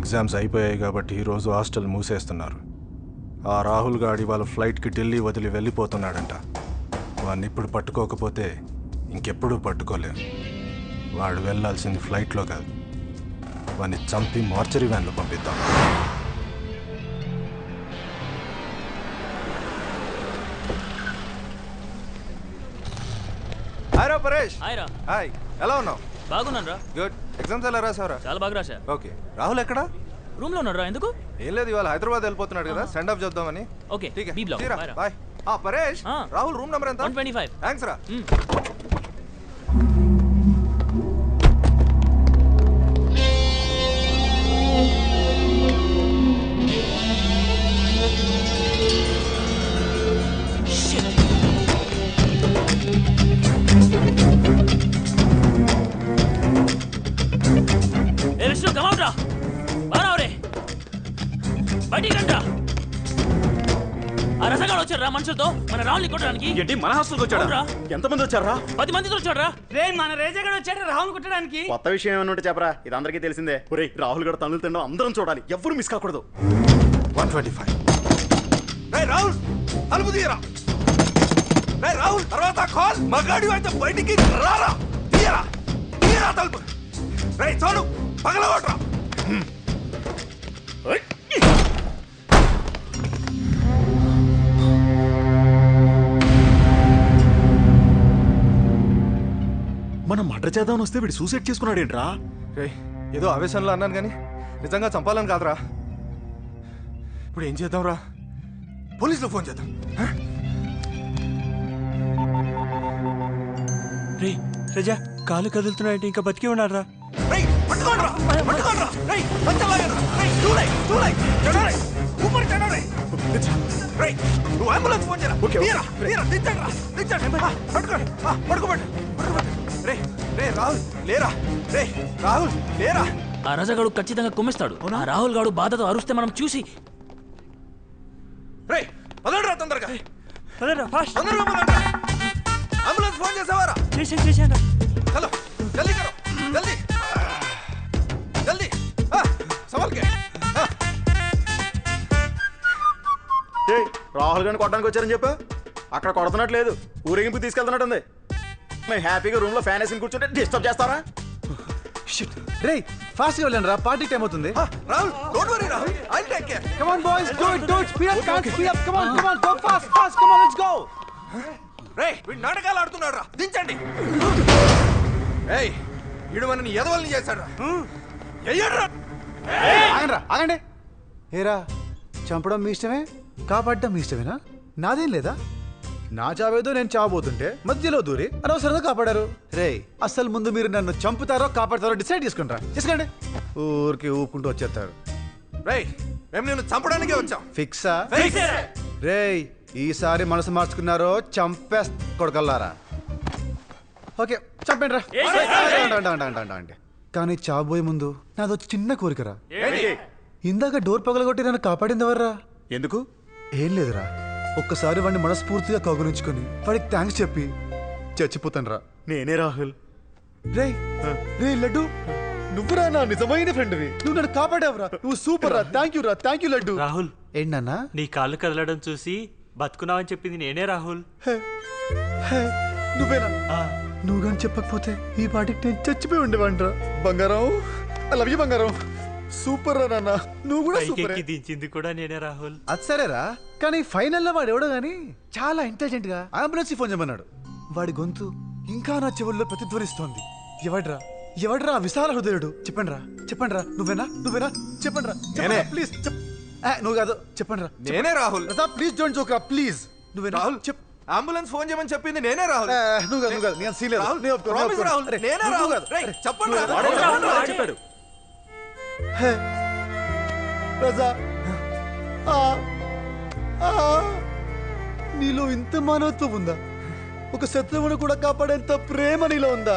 Exams అయిపోయాయి కాబట్టి ఈరోజు హాస్టల్ మూసేస్తున్నారు. ఆ రాహుల్ గాడి వాళ్ళ ఫ్లైట్కి ఢిల్లీ వదిలి వెళ్ళిపోతున్నాడంట. వాడిని ఇప్పుడు పట్టుకోకపోతే ఇంకెప్పుడూ పట్టుకోలేం. వాడు వెళ్ళాల్సింది ఫ్లైట్లో కాదు, వాడిని చంపి మార్చరీ వ్యాన్లో పంపిద్దాం. హాయ్ రా పరేష్. హాయ్, ఎలా ఉన్నావు? బాగున్నాను రా. గుడ్. ఎగ్జామ్స్ ఎలా రాసావురా? చాలా బాగా రాశా. ఓకే. రాహుల్ ఎక్కడా? రూమ్ లో ఉన్నారా? ఎందుకు? ఏం లేదు, ఇవాళ హైదరాబాద్ వెళ్ళిపోతున్నాడు కదా, సెండ్ ఆఫ్ చేద్దామని. Okay, B block. Bye. Paresh, Rahul room number ఎంత? 125. థ్యాంక్స్ రా. వచ్చారా మనుషులతో మన రాహుల్ని కొట్టడానికి? ఏంటి మన హాస్టల్కి వచ్చాడా? ఎంతమంది వచ్చారా? 10 మందితో వచ్చారా? రే మన రేజాగడ్ వచ్చాడు రాహుల్ కొట్టడానికి. కొత్త విషయం ఏమైనా ఉంటే చెప్పరా, ఇది అందరికీ తెలిసిందే. ఒరేయ్, రాహుల్ గడ తనులు తినడం అందరం చూడాలి, ఎవ్వరు మిస్ కాకూడదు. 125. రే రాహుల్, తలుపు తీయరా. రే రాహుల్, తర్వాత కాల్. మగాడి అయితే బయటికి రారా. తీయరా, తీయరా తలుపు. రే చూడు, పగలగొట్టరా. మనం మర్డర్ చేద్దామని వస్తే వీడు సూసైడ్ చేసుకున్నాడు ఏంట్రా? రే, ఏదో ఆవేశంలో అన్నాను కానీ నిజంగా చంపాలని కాదురా. ఇప్పుడు ఏం చేద్దాం రా? పోలీసులో ఫోన్ చేద్దాం. రే రజా, కాలు కదులుతున్నాయంటే ఇంకా బతికి ఉన్నారా? నువ్వు అంబులెన్స్ ఫోన్ రే రే రాహుల్ లేరా. రే రాహుల్ లేరా. ఆ రజగాడు ఖచ్చితంగా కుమ్మిస్తాడు. ఆ రాహుల్ గాడు బాధతో అరుస్తే మనం చూసి రే పదండ్రా తొందరగా. అంబులెన్స్ ఫోన్ చేసావారా? చేశాను. హలో, జల్దీ కరో, జల్దీ జల్దీ. సవాల్కే. రాహుల్ గారిని కొట్టడానికి వచ్చారని చెప్పా, అక్కడ కొడుతున్నట్లేదు, ఊరేగింపు తీసుకెళ్తున్నట్టుంది. మేము హ్యాపీగా రూమ్ లో ఫ్యాన్ వేసుకుని కూర్చుంటే డిస్టర్బ్ చేస్తారా? రే ఫాస్ట్ గా వెళ్ళండి రా, పార్టీ టైం అవుతుంది. Rahul, don't worry Rahul, I'll take care. Come on boys, do it speed up, can't speed up. Come on, go fast, come on, let's go. రే వీడు నాటకాలు ఆడుతున్నాడు రా, దించండి. ఏయ్, వీడు మనని ఎదవల్ని చేశాడు రా. ఎయ్యడ్రా. ఆగండి. ఏరా, చంపడం మీ ఇష్టమే, కాపాడడం మీ ఇష్టమేనా? నాదేం లేదా? నా చావేదో నేను చావబోతుంటే మధ్యలో దూరి అనవసరంగా కాపాడారు. రే అసలు ముందు మీరు నన్ను చంపుతారో కాపాడతారో డిసైడ్ చేసుకోండి. ఊరికి ఊపుకుంటూ వచ్చేస్తారు. రే మేము నిన్ను చంపడానికే వచ్చాం. ఫిక్సా? రే ఈసారి మనసు మార్చుకున్నారో చంపేస్ కొడకల్లారా. ఓకే చంపండి రా. అంటే కానీ చావబోయే ముందు నాదో చిన్న కోరికరా. ఇందాక డోర్ పగలగొట్టి నన్ను కాపాడింది ఎవర్రా? ఎందుకు? ఏం లేదురా, ఒక్కసారి వాడిని మనస్ఫూర్తిగా కౌగులించుకొని వాడికి థ్యాంక్స్ చెప్పి చచ్చిపోతాను రా. నేనే రాహుల్. రే లడ్డు, నువ్వురా నా నిజమైన ఫ్రెండ్వి. నువ్వు నన్ను కాపాడావురా, నువ్వు సూపర్ రా. Thank you laddu. రాహుల్, ఏంటన్నా నీ కాళ్ళు కదలడం చూసి బతుకున్నావని చెప్పింది నేనే రాహుల్. నువ్వేనా? నువ్వు కానీ చెప్పకపోతే ఈ పాటికి నేను చచ్చిపోయి ఉండేవాడిరా. బంగారం, ఐ లవ్ యూ బంగారం. సూపర్ రా నాన్న, నువ్వు కూడా సూపర్. దించింది కూడా నేనే రాహుల్. అది సరేరా, కానీ ఫైనల్ లో వాడు ఎవడో గానీ చాలా ఇంటెలిజెంట్ గా అంబులెన్స్ ఫోన్ చేయమన్నాడు. వాడి గొంతు ఇంకా నా చెవుల్లో ప్రతిధ్వనిస్తోంది. ఎవడ్రా విశాల హృదయుడు? చెప్పండి రా. నువ్వేనా? చెప్పండి రా ప్లీజ్. నువ్వు కాదు, చెప్పండి రా. నేనే రాహుల్. ప్లీజ్ డోంట్ జోక్ రా, ప్లీజ్. నువ్వేనా? రాహుల్, అంబులెన్స్ ఫోన్ చేయమని చెప్పింది నేనే రాహుల్. నువ్వు కాదు, నేను సీన్ లేదు. చెప్పండి చెప్పాడు. రజా, నీలో ఇంత మానవత్వం ఉందా? ఒక శత్రువును కూడా కాపాడేంత ప్రేమ నీలో ఉందా?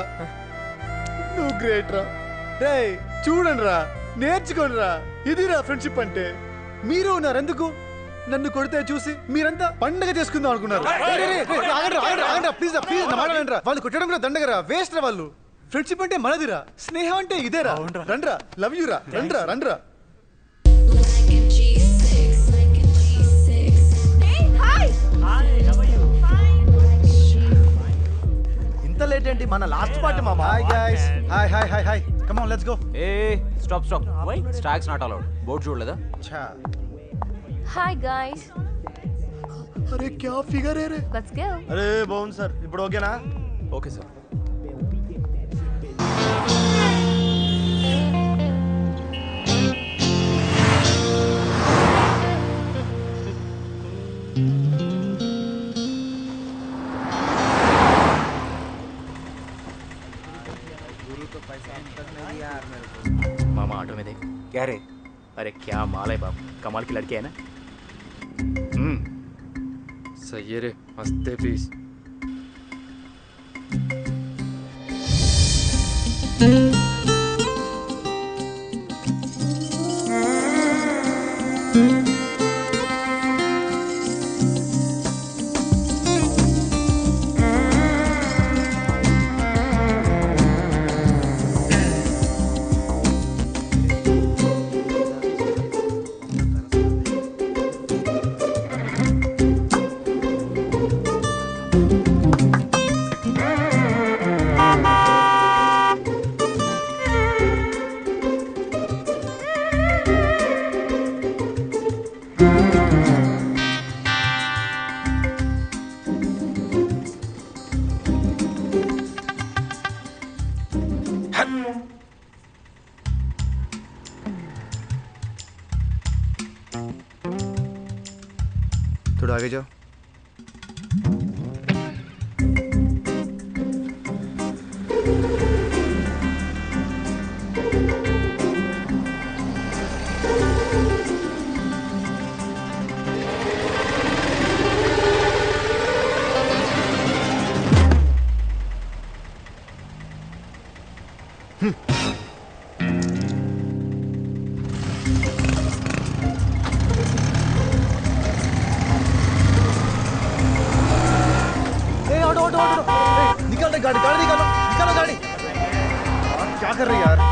నువ్వు గ్రేట్ రా. రే చూడండి రా, నేర్చుకోండి రా, ఇదిరా ఫ్రెండ్షిప్ అంటే. మీరు ఉన్నారు ఎందుకు? నన్ను కొడితే చూసి మీరంతా పండగ చేసుకుందాం అనుకున్నారు. ప్లీజ్ వాళ్ళు కొట్టడం కూడా దండగరా, వేస్ట్ రా వాళ్ళు. ఫ్రెండ్షిప్ అంటే మనదిరా, స్నేహం అంటే ఇదేరా. రండ్రా, లవ్ యూ రా, రండ్రా. లేట్ ఏంటి మన లాస్ట్ పార్టీ మామా. Hi guys. Hi hi hi hi. Come on let's go. A stop stop stags not allowed. Board చూడలేదా? హాయ్ గాయ్స్, అరే క్యా ఫిగర్ है रे. Let's go. అరే బాగుంది సార్. ఇప్పుడు ఓకేనా? Okay sir. मामा ऑटो में देख. क्या रे? अरे क्या माल है बाप, कमाल की लड़की है ना. सही है रे, मस्त है पीस. थोड़ा आगे जाओ. निकाल गाड़ी गाड़ी निकालो निकालो गाड़ी. यार क्या कर रही है यार.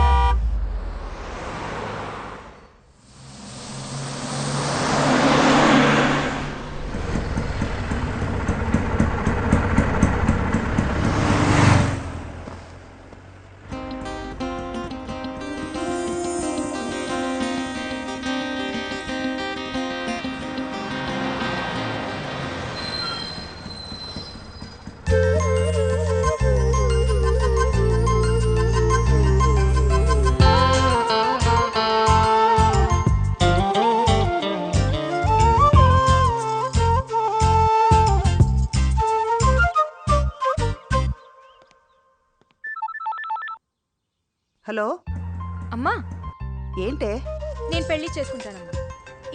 హలో అమ్మా, ఏంటే? నేను పెళ్లి చేసుకుంటానమ్మా.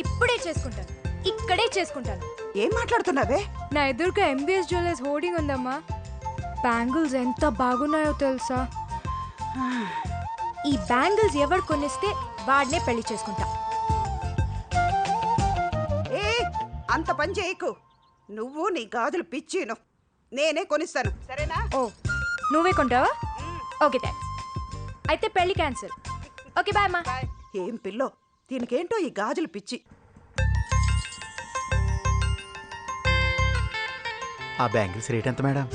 ఇప్పుడే చేసుకుంటాను, ఇక్కడే చేసుకుంటాను. ఏం మాట్లాడుతున్నావే? నా ఎదురుగా ఎంబీఎస్ జ్యువెలర్స్ హోర్డింగ్ ఉందమ్మా. బ్యాంగిల్స్ ఎంత బాగున్నాయో తెలుసా? ఈ బ్యాంగిల్స్ ఎవరు కొనిస్తే వాడినే పెళ్లి చేసుకుంటా. ఏ అంత పని చేయకు. నువ్వు నీ గాజులు పిచ్చిను. నేనే కొనిస్తాను, సరేనా? ఓ, నువ్వే కొంటావా? Okay thanks. అయితే పెళ్లి క్యాన్సిల్. ఓకే బాయ్ అమ్మా. ఏం పిల్లో, దీనికేంటో ఈ గాజులు పిచ్చి. ఆ బ్యాంగిల్స్ రేట్ ఎంత madam?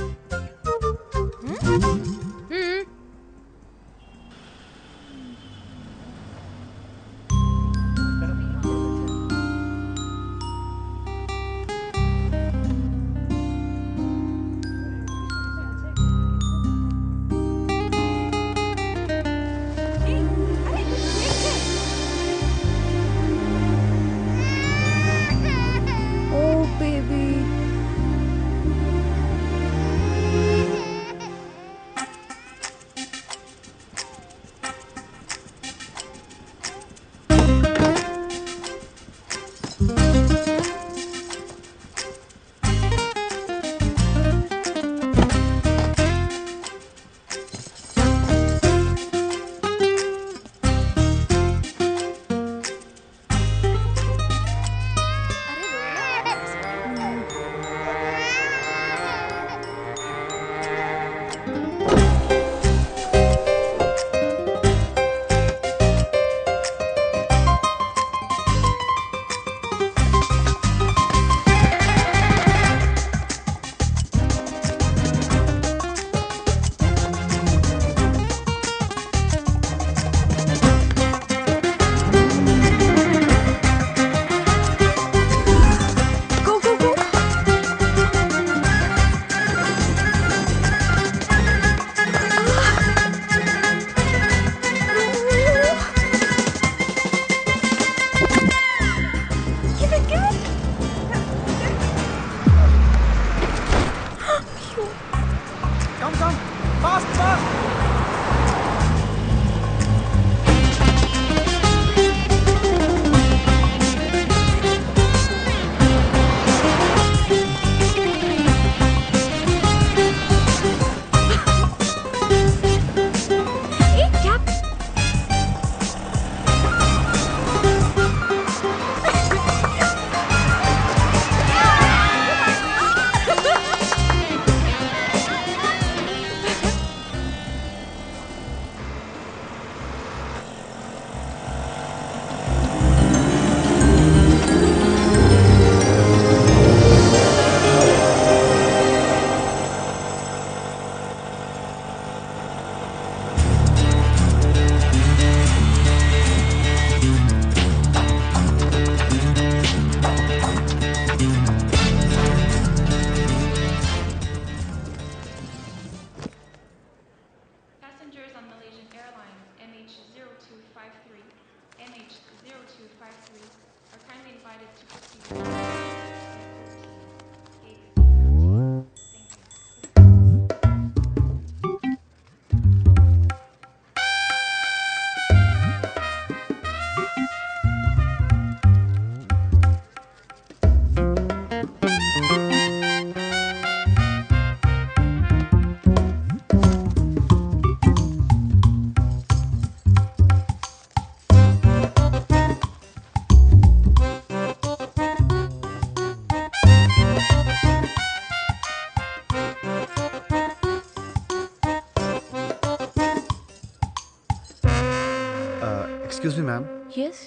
Excuse me, ma'am. Yes?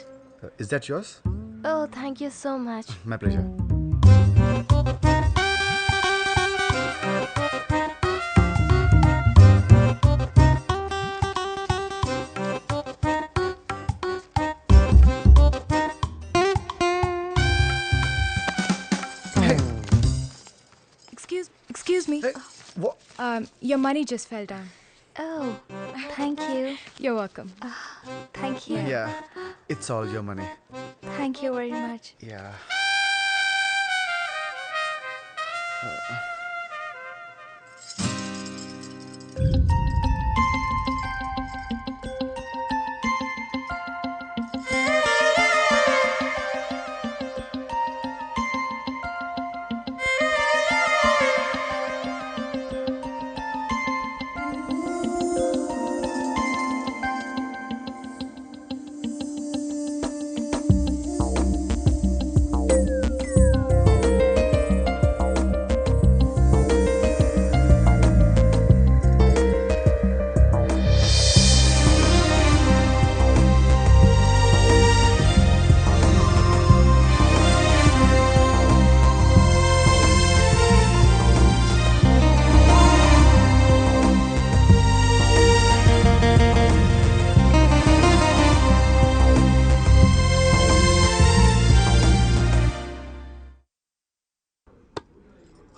Is that yours? Oh, thank you so much. My pleasure. Excuse me. Hey, what? Your money just fell down. Oh, thank you. You're welcome. Thank you. Yeah, it's all your money. Thank you very much. Yeah.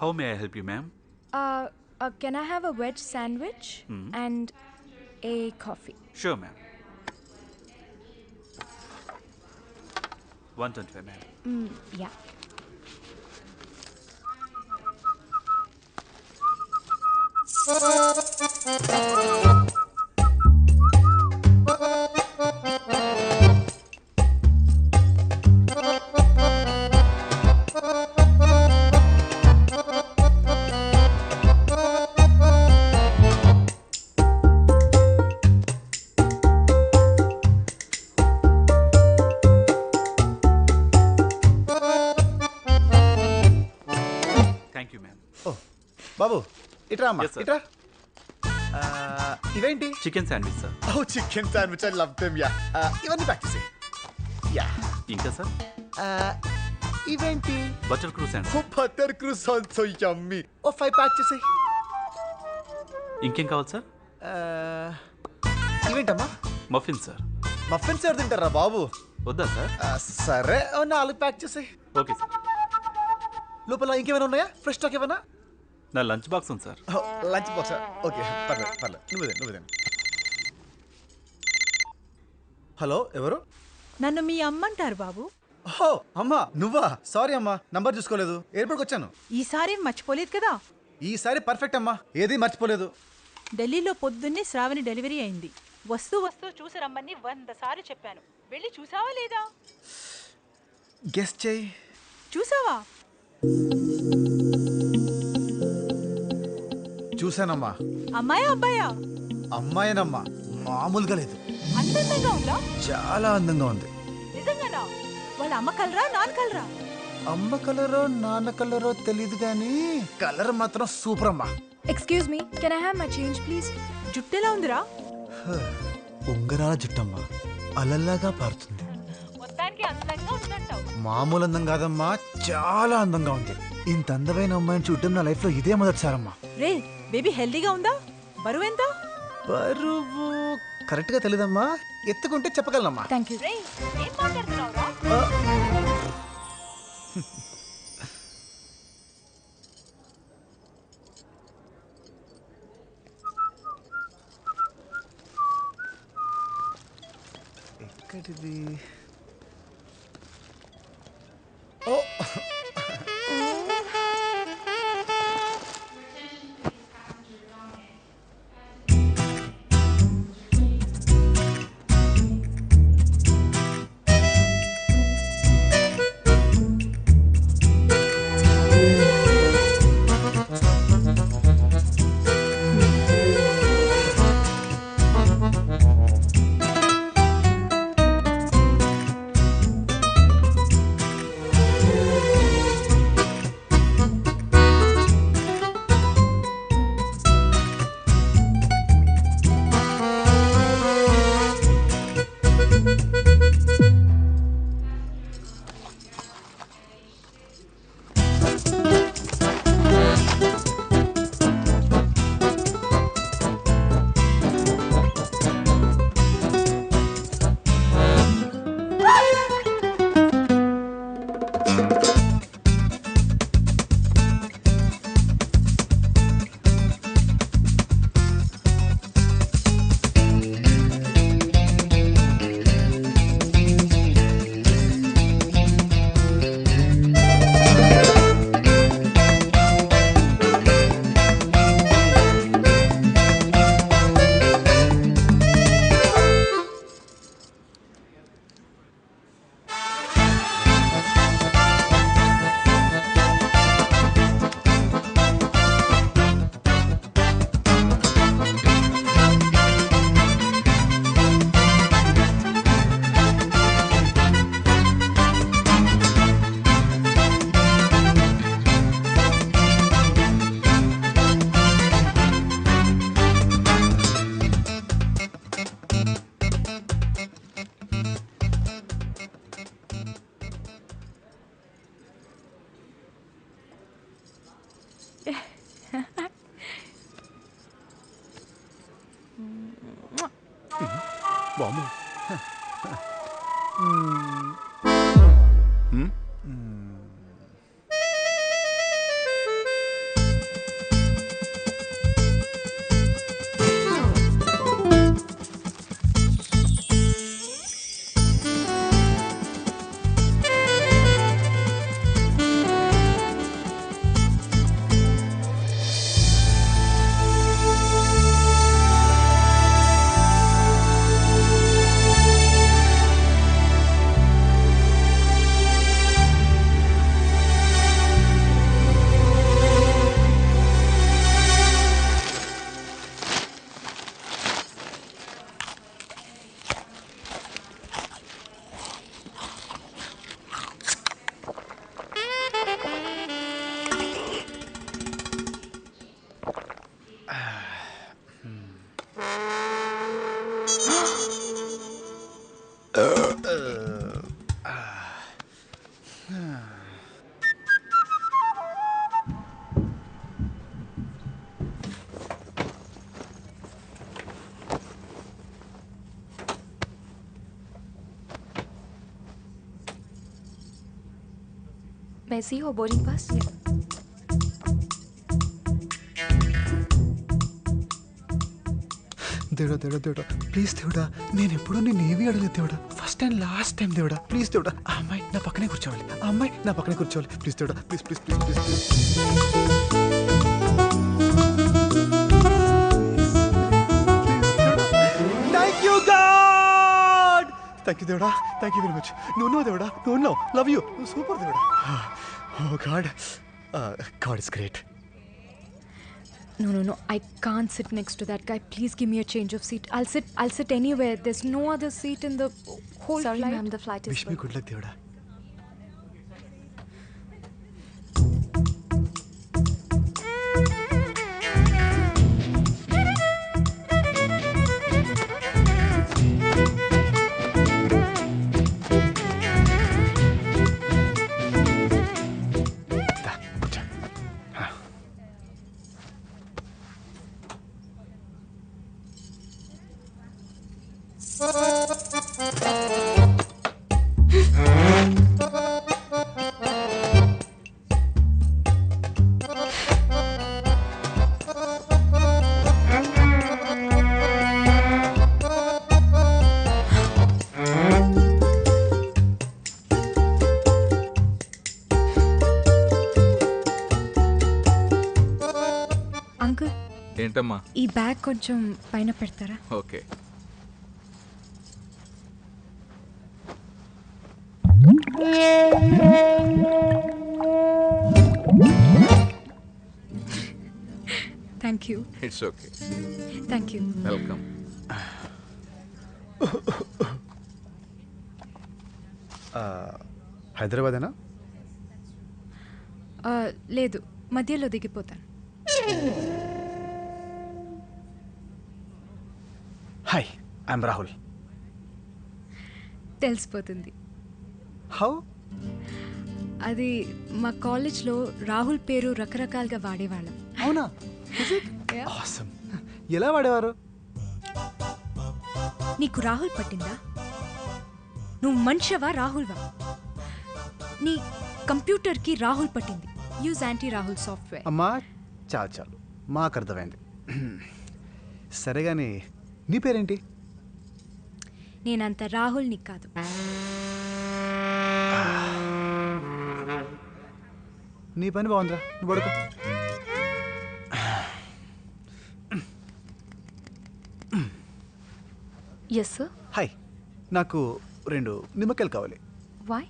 How may I help you, ma'am? Can I have a veg sandwich and a coffee? Sure, ma'am. 125, ma'am. Yeah. Thank you, ma'am. Oh, బాబు ఇట్రా అమ్మా Yes, sir. ఇట్రా ఇవేంటి Chicken sandwich, sir. Oh chicken sandwich I love them yeah ఇవన్నీ pack చేసి yeah ఇంకా, sir? ఇవేంటి Butter crew sandwich. Oh butter croissant so yummy oh 5 pack చేసి ఇంకేం కావాలి, సార్? ఇవేంటమ్మా మఫిన్, సార్. మఫిన్స్ ఎవరు తింటారా బాబు వద్దా, సార్? సరే ఓ 4 ప్యాక్ చేసి ఓకే, సార్. లోపల ఇంకేమైనా ఉన్నాయా ఫ్రెష్ స్టాక్ ఏమైనా నా లంచ్ బాక్స్ ఉంది, సార్. లంచ్ బాక్స్ ఓకే పర్లేదు నువ్వే హలో ఎవరు నన్ను మీ అమ్మంటారు బాబు. ఓ అమ్మా నువ్వా సారీ అమ్మా నంబర్ చూసుకోలేదు ఎయిర్పోర్ట్కి వచ్చాను ఈసారి మర్చిపోలేదు కదా. ఈసారి పర్ఫెక్ట్ అమ్మా ఏది మర్చిపోలేదు ఢిల్లీలో పొద్దున్నే శ్రావణి డెలివరీ అయింది. వస్తూ చూసి రమ్మని 100 సార్లు చెప్పాను. వెళ్ళి చూసావా లేదా? గెస్ చేయి చూసావా? చూసానమ్మా అమ్మాయా అబ్బాయా? అమ్మాయినమ్మా మామూలుగా లేదు అందంగా ఉందా? చాలా అందంగా ఉంది నిజంగానా? వాళ్ళ అమ్మ కలరా నాన్న కలరా? అమ్మ కలరో నాన్న కలరో తెలియదు కానీ కలర్ మాత్రం సూపర్ అమ్మా. Excuse me, can I have my change, please? జుట్టెలా ఉందిరా? ఉంగరాల జుట్టమ్మా అలల్లాగా పారుతుంది. మొత్తానికి అందంగా ఉందంటావు. మామూలు అందం కాదమ్మా చాలా అందంగా ఉంది. ఇంత అందమైన అమ్మాయిని చూడటం నా లైఫ్ లో ఇదే మొదటిసారమ్మా. రే బేబీ హెల్దీగా ఉందా? బరువు ఎంత? బరువు కరెక్ట్ గా తెలీదమ్మా ఎత్తుకుంటే చెప్పగలనమ్మా. Thank you. రే ఏం మాట్లాడుతున్నావురా? ఎక్కడిది బాము May I see your boarding pass? దేవుడా దేవుడా దేవుడా ప్లీజ్ దేవుడా నేను ఎప్పుడూ నేను ఏవి అడగలేదు దేవుడా ఫస్ట్ అండ్ లాస్ట్ టైం దేవుడా ప్లీజ్ దేవుడా ఆ అమ్మాయి నా పక్కనే కూర్చోవాలి ఆ అమ్మాయి నా పక్కనే కూర్చోవాలి ప్లీజ్ దేవుడా please please please please please thank you God thank you దేవుడా థ్యాంక్ యూ వెరీ మచ్ నువ్వు దేవుడా నువ్వు లవ్ యూ నువ్వు సూపర్ దేవుడా oh God God is great. No. I can't sit next to that guy. Please give me a change of seat. I'll sit anywhere. There's no other seat in the whole Sorry, flight. ma'am, the flight is Wish me good luck, దేవుడా. ఏంటమ్మా? ఈ bag కొంచెం పైన పెడతారా? Okay. Thank you. It's okay. Thank you. Welcome. హైదరాబాదేనా? లేదు, మధ్యలో దిగిపోతాను. Hi, I'm Rahul. తెలిసిపోతుంది. హౌ? అది మా కాలేజ్లో రాహుల్ పేరు రకరకాలుగా వాడేవాళ్ళం. అవునా? ఆసమ్. ఎలా వాడేవారు? నీకు రాహుల్ పట్టిందా? నువ్వు మనిషివా రాహుల్వా? నీ కంప్యూటర్కి రాహుల్ పట్టింది. Use anti Rahul software. అమ్మా చాలు చాలు, మాకు అర్థమైంది. సరే కానీ నీ పేరేంటి? నేనంత రాహుల్ని కాదు. నీ పని బాగుందిరా, నువ్వు పడుకో. Yes sir. హాయ్, నాకు 2 నిమ్మకాయలు కావాలి. వై?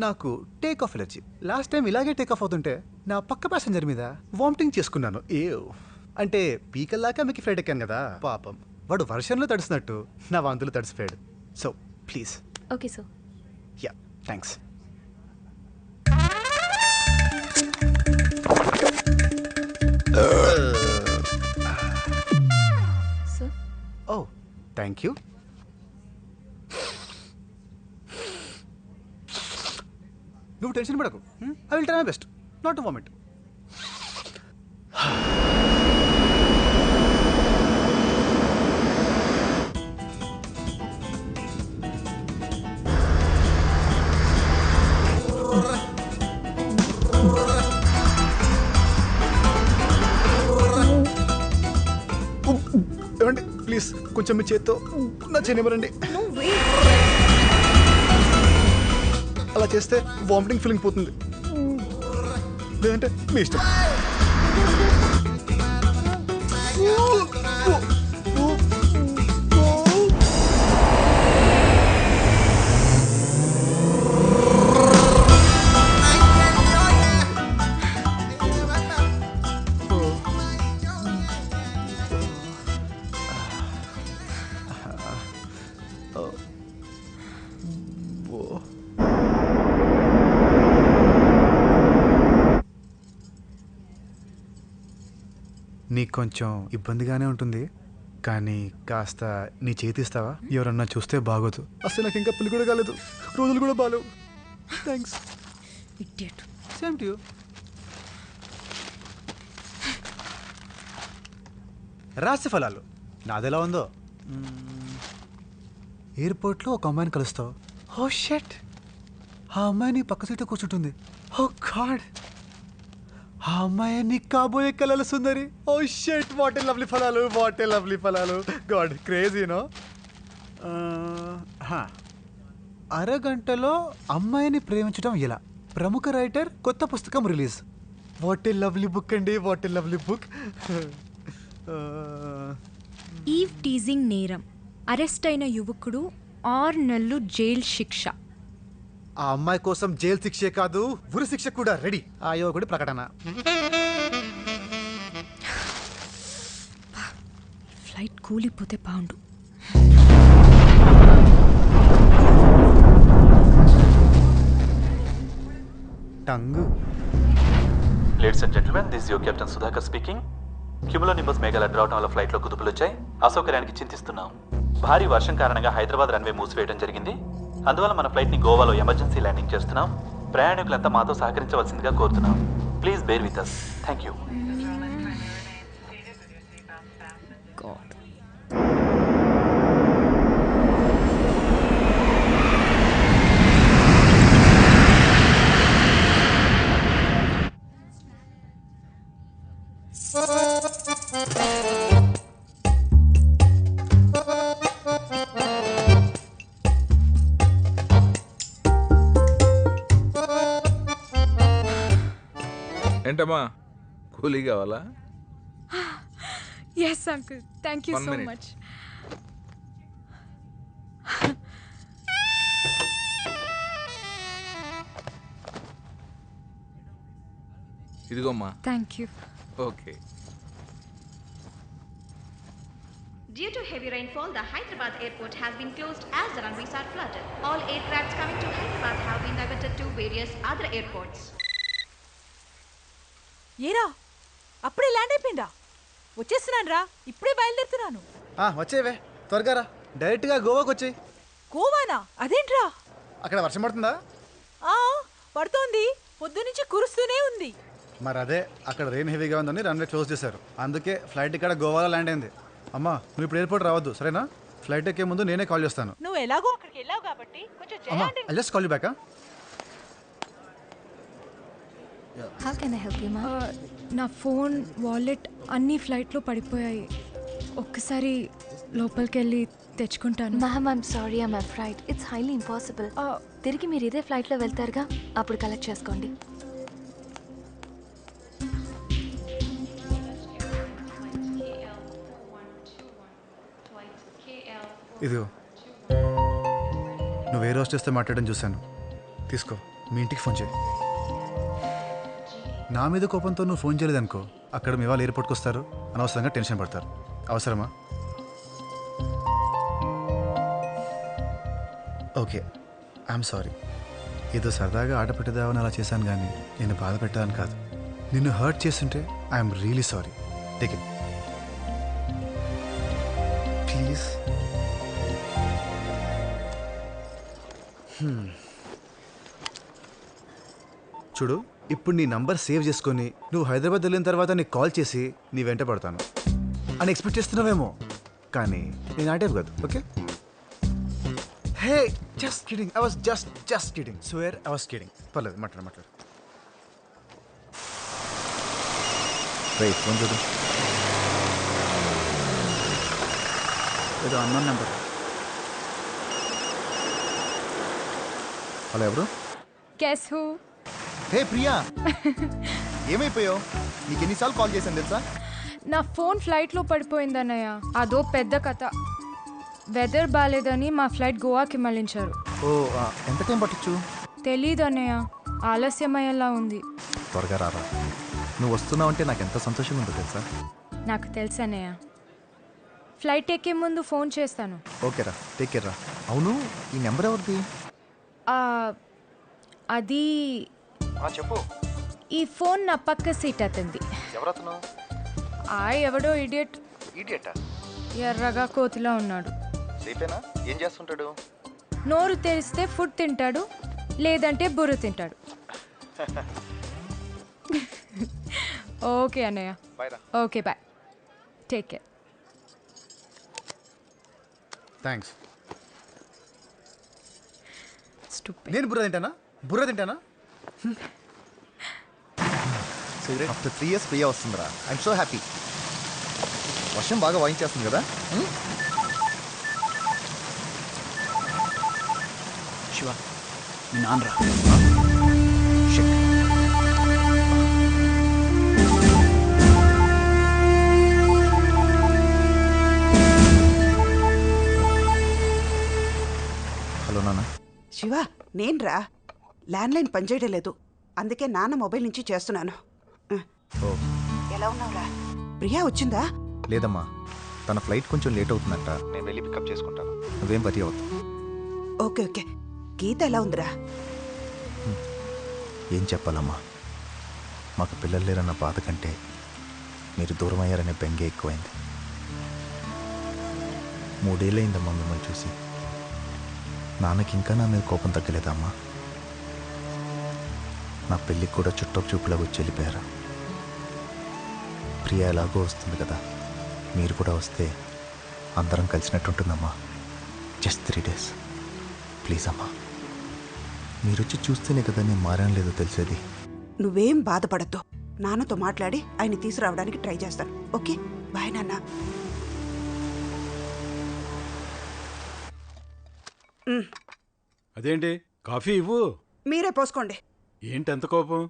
నాకు take off allergy. Last time ఇలాగే టేక్ ఆఫ్ అవుతుంటే నా పక్క ప్యాసింజర్ మీద వామిటింగ్ చేసుకున్నాను. అంటే పీకల్లాక మీకు ఫ్లైట్ ఎక్కాను కదా, పాపం వాడు వర్షంలో తడిసినట్టు నా వాంతులు తడిసిపోయాడు. So please. Okay sir. Yeah, thanks. Sir. Oh thank you. నువ్వు టెన్షన్ పడకు. I will try my best not to vomit. ఏమండి ప్లీజ్ కొంచెం మీ చేత్తో నా చేయనివ్వరండి. అలా చేస్తే వామిటింగ్ ఫీలింగ్ పోతుంది. లేదంటే మీ ఇష్టం. నీకు కొంచెం ఇబ్బందిగానే ఉంటుంది, కానీ కాస్త నీ చేతిస్తావా? ఎవరన్నా చూస్తే బాగోదు. అసలు నాకు ఇంకా పెళ్లి కూడా కాలేదు, రోజులు కూడా బాలేవు. Thanks. Idiot. Same to you. రాశి ఫలాలు నాదెలా ఉందో. ఎయిర్పోర్ట్లో ఒక అమ్మాయిని కలుస్తావు. ఓ షట్, ఆ అమ్మాయి నీ పక్క సీట్లో కూర్చుంటుంది. ఓ గాడ్, ఆ అమ్మాయి నీ కాబోయే కలల సుందరి. Oh shut, what a lovely ఫలాలు, వాట్ ఏ లవ్లీ ఫలాలు. గాడ్ క్రేజీనో. అరగంటలో అమ్మాయిని ప్రేమించడం ఎలా? ప్రముఖ రైటర్ కొత్త పుస్తకం release. What a lovely book అండి, what a lovely book. Eve teasing నేరం, అరెస్ట్ అయిన యువకుడు 6 నెలలు జైలు శిక్ష. ఆ అమ్మాయి కోసం జైలు శిక్షే కాదు, ఉరి శిక్ష కూడా రెడీ. ఆ యువకుడి ప్రకటన. ఫ్లైట్ కూలిపోతే బాగుండు. Tongue. Ladies and gentlemen, this your captain Sudhakar speaking. Cumulonimbus మేఘాలు అడ్డు రావడం వల్ల ఫ్లైట్లో కుదుపులు వచ్చాయి. అసౌకర్యానికి చింతిస్తున్నాం. భారీ వర్షం కారణంగా హైదరాబాద్ రన్వే మూసివేయడం జరిగింది. అందువల్ల మన ఫ్లైట్ని గోవాలో ఎమర్జెన్సీ ల్యాండింగ్ చేస్తున్నాం. ప్రయాణికులంతా మాతో సహకరించవలసిందిగా కోరుతున్నాం. Please bear with us. Thank you. ఏంటమ్మా, కూలీ కావాలా? Yes uncle, thank you One so minute. Much. ఇదిగోమ్మా. Thank you. Okay. Due to heavy rainfall, the Hyderabad airport has been closed as the runways are flooded. All aircrafts coming to Hyderabad have been diverted to various other airports. ఏరా అప్పుడే land అయిపోయిందా? వచ్చేస్తున్నాను రా, ఇప్పుడే బయలుదేరుతున్నాను. వచ్చేవే త్వరగా రా, డైరెక్ట్గా గోవాకి వచ్చేయి. గోవానా? అదేంట్రా? అక్కడ వర్షం పడుతుందా? పడుతోంది, పొద్దునుంచి కురుస్తూనే ఉంది. మరి అదే, అక్కడ రెయిన్ హెవీగా ఉందని రన్వే క్లోజ్ చేశారు. అందుకే ఫ్లైట్ ఇక్కడ గోవాలో ల్యాండ్ అయింది. అమ్మా నువ్వు ఇప్పుడు ఎయిర్పోర్ట్ రావద్దు, సరేనా? ఫ్లైట్ ఎక్కే ముందు నేనే కాల్ చేస్తాను. నువ్వు ఎలాగో అక్కడికి వెళ్ళావు కాబట్టి కొంచెం అమ్మా I just call you back. How can I help you, ma'am? నా ఫోన్, వాలెట్ అన్నీ ఫ్లైట్లో పడిపోయాయి. ఒక్కసారి లోపలికి వెళ్ళి తెచ్చుకుంటాను. Ma'am, I'm sorry, I'm afraid. It's highly impossible. తిరిగి మీరు ఇదే ఫ్లైట్లో వెళ్తారుగా, అప్పుడు కలెక్ట్ చేసుకోండి. ఇదిగో, నువ్వు ఏ రోజు చేస్తే మాట్లాడడం చూశాను. తీసుకో, మీ ఇంటికి ఫోన్ చేయి. నా మీద కోపంతో నువ్వు ఫోన్ చేయలేదనుకో, అక్కడ మీ వాళ్ళు ఎయిర్పోర్ట్కి వస్తారు, అనవసరంగా టెన్షన్ పడతారు. అవసరమా? Okay, I'm sorry. ఏదో సరదాగా ఆట పెట్టేదామని అలా చేశాను, కానీ నేను బాధ పెట్టాలని కాదు. నిన్ను హర్ట్ చేస్తుంటే I'm really sorry. Take it please. చూడు, ఇప్పుడు నీ నంబర్ సేవ్ చేసుకొని నువ్వు హైదరాబాద్ వెళ్ళిన తర్వాత నీకు కాల్ చేసి నీ వెంట పడతాను అని ఎక్స్పెక్ట్ చేస్తున్నావేమో, కానీ నేను ఆ టైప్ కాదు. Okay? Hey, just kidding. I was just kidding. Swear I was kidding. పర్లేదు, మాట్లాడు. రైట్, ఫోన్ చూడు. ఏదో అన్నోన్ నెంబర్. హలో, ఎవరు? Guess who? హే ప్రియా, ఏమైపోయావు? నీకు ఎన్నిసార్లు కాల్ చేశాను తెలుసా? నా ఫోన్ ఫ్లైట్లో పడిపోయిందన్నయ్య. అదో పెద్ద కథ. వెదర్ బాగాలేదని మా ఫ్లైట్ గోవాకి మళ్ళించారు. ఓ, ఎంత టైం పట్టచ్చు? తెలీదు అన్నయ్య, ఆలస్యమయ్యేలా ఉంది. త్వరగా రారా. నువ్వు వస్తున్నావు అంటే నాకు ఎంత సంతోషంగా ఉందో తెలుసా? నాకు తెలుసు అన్నయ్య. ఫ్లైట్ ఎక్కే ముందు ఫోన్ చేస్తాను. ఓకేరా, టేక్ కేర్ రా. అవును, ఈ నెంబర్ ఎవరిది? అది చెప్పు. ఈ ఫోన్ నా పక్క సీట్ అతంది. ఎవరతను? ఎవడో ఇడియట్. ఇడియటా? ఎర్రగా కోతిలా ఉన్నాడు. సేపేనా? ఏం చేస్తుంటాడు? నోరు తెరిస్తే ఫుడ్ తింటాడు, లేదంటే బుర్ర తింటాడు. ఓకే అన్నయ్య. Okay, bye. Take care. Thanks. నేను బుర్ర తింటానా? ఆఫ్టర్ 3 years ప్రియా వస్తుందిరా. I'm so happy. వర్షం బాగా వాయించేస్తుంది కదా. శివ, మీ నాన్నరా. హలో నాన్న. శివ, నేనురా. ల్యాండ్లైన్ పనిచేయడం లేదు, అందుకే నాన్న మొబైల్ నుంచి చేస్తున్నాను. ఎలా ఉన్నావురా? ప్రియా వచ్చిందా? లేదమ్మా, తన ఫ్లైట్ కొంచెం లేట్ అవుతుందంట. నేను వెళ్ళి పికప్ చేసుకుంటాను, నువ్వేం వరీ అవుతుంది. ఓకే. గీత ఎలా ఉందిరా? ఏం చెప్పాలమ్మా, మాకు పిల్లలు లేరన్న బాధ కంటే మీరు దూరం అయ్యారనే బెంగే ఎక్కువైంది. 3 ఏళ్ళయిందమ్మా మిమ్మల్ని చూసి. నాన్నకి ఇంకా నా మీద కోపం తగ్గలేదమ్మా. నా పెళ్ళికి కూడా చుట్టపు వచ్చి వెళ్ళిపోయారు. ప్రియా ఎలాగో వస్తుంది కదా, మీరు కూడా వస్తే అందరం కలిసినట్టుంటుందమ్మా. జస్ట్ 3 days ప్లీజ్ అమ్మా. మీరు వచ్చి చూస్తేనే కదా నేను మారాను లేదో తెలిసేది. నువ్వేం బాధపడద్దు, నాన్నతో మాట్లాడి ఆయన తీసుకురావడానికి ట్రై చేస్తాను. ఓకే, బాయ్ నాన్న. అదేంటి, కాఫీ ఇవ్వు. మీరే పోసుకోండి. ఏంటి ఎంత కోపం?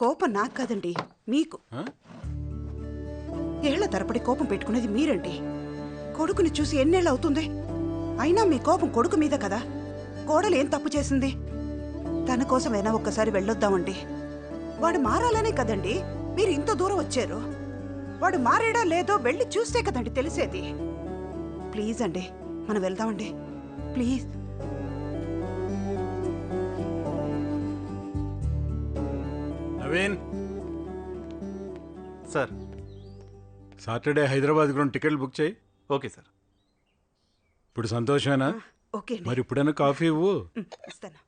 కోపం నాకు కాదండి, మీకు. ఏళ్ల తరపడి కోపం పెట్టుకునేది మీరండి. కొడుకుని చూసి ఎన్నేళ్ళు అవుతుంది? అయినా మీ కోపం కొడుకు మీద కదా. కోడలు ఏం తప్పు చేసింది? తన కోసమైనా ఒక్కసారి వెళ్ళొద్దామండి. వాడు మారాలనే కదండి మీరు ఇంత దూరం వచ్చారు. వాడు మారాడా లేదో వెళ్ళి చూస్తే కదండి తెలిసేది. ప్లీజ్ అండి, మనం వెళ్దామండి please. Naveen sir, Saturday Hyderabad ground టికెట్లు బుక్ చేయి. Okay sir. ఇప్పుడు సంతోషమేనా? ఓకే మరి ఇప్పుడైనా కాఫీ ఇవ్వు. ఇస్తాను.